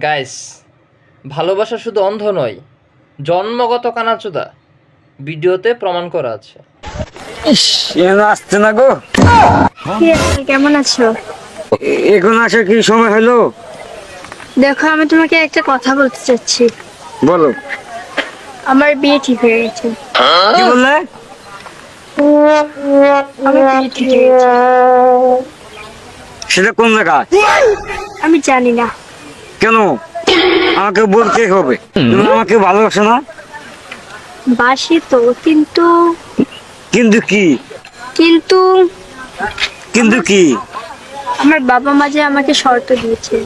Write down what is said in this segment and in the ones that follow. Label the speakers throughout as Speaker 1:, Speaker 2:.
Speaker 1: Guys, ভালোবাসা শুধু অন্ধ নয়, জন্মগত কানাচুদা। ভিডিওতে প্রমাণ করা আছে।
Speaker 2: ইস, এখন আসছে না গো।
Speaker 3: কি আছে, কেমন আছো?
Speaker 2: এখন আসার কি সময় হলো?
Speaker 3: দেখো, আমি তোমাকে একটা কথা বলতে চাচ্ছি।
Speaker 2: বলো।
Speaker 3: আমার বিয়ে ঠিক হয়ে গেছে।
Speaker 2: কি বললে?
Speaker 3: আমার বিয়ে ঠিক হয়ে গেছে।
Speaker 2: সেটা কোন জায়গায়?
Speaker 3: আমি জানি না।
Speaker 2: কেন? আমাকে বলতে হবে। তুমি আমাকে ভালোবাসো না?
Speaker 3: বাসি তো, কিন্তু
Speaker 2: কিন্তু কি?
Speaker 3: কিন্তু
Speaker 2: কিন্তু কি?
Speaker 3: আমার বাবা মা যে আমাকে শর্ত দিয়েছে।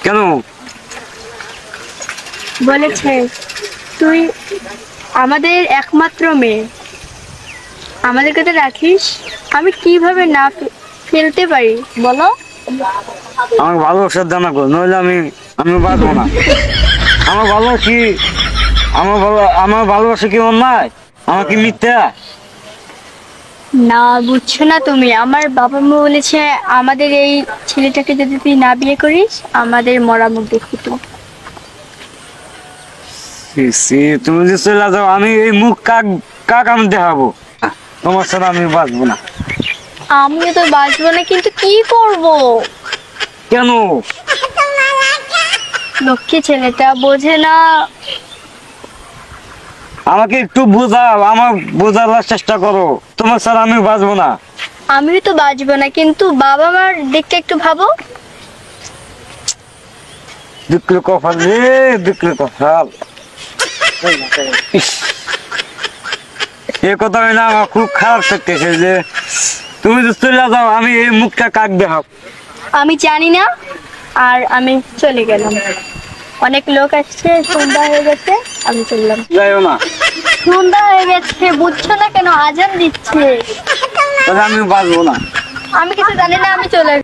Speaker 2: কেন?
Speaker 3: বলেছে, তুই আমাদের একমাত্র মেয়ে, আমাদেরকে তো রাখিস। আমি কিভাবে না ফেলতে পারি বলো?
Speaker 2: আমাকে ভালোবাসার দানা গো, নইলে আমি বাঁচবো না। আমার ভালোবাসা কি অন্যায়? আমার কি মিথ্যা?
Speaker 3: না, বুঝছো না তুমি। আমার বাবা মা বলেছে, আমাদের এই ছেলেটাকে যদি তুই না বিয়ে করিস, আমাদের মরা মুখ দেখবি তুই।
Speaker 2: তুমি যে চলে যাও, আমি এই মুখ কাক আমি দেখাবো? তোমার সাথে আমি বাঁচবো না।
Speaker 3: আমিও তো বাঁচবো না, কিন্তু কি করব?
Speaker 2: কেন?
Speaker 3: লক্ষ্মী ছেলেটা বোঝে না।
Speaker 2: আমাকে একটু বোঝাও, আমার বোঝার চেষ্টা করো। তোমার ছাড়া আমি বাঁচবো না।
Speaker 3: আমিও তো বাঁচবো না, কিন্তু বাবা মার দিকটা একটু ভাবো।
Speaker 2: দুঃখের কপাল রে, দুঃখের কপাল। ইস, এ কথা না আমার খুব খারাপ লাগতেছে যে তুমি যে চলে যাও, আমি এই মুখটা কাক দেখাব?
Speaker 3: আমি জানি না, আর আমি চলে গেলাম। অনেক লোক আসছে, সন্ধ্যা হয়ে গেছে, আমি চললাম।
Speaker 2: যাইও না।
Speaker 3: সন্ধ্যা হয়ে গেছে, বুঝছো না কেন? আজান দিচ্ছে।
Speaker 2: তাহলে আমি বাঁচবো না।
Speaker 3: আমি কিছু জানি না, আমি চলে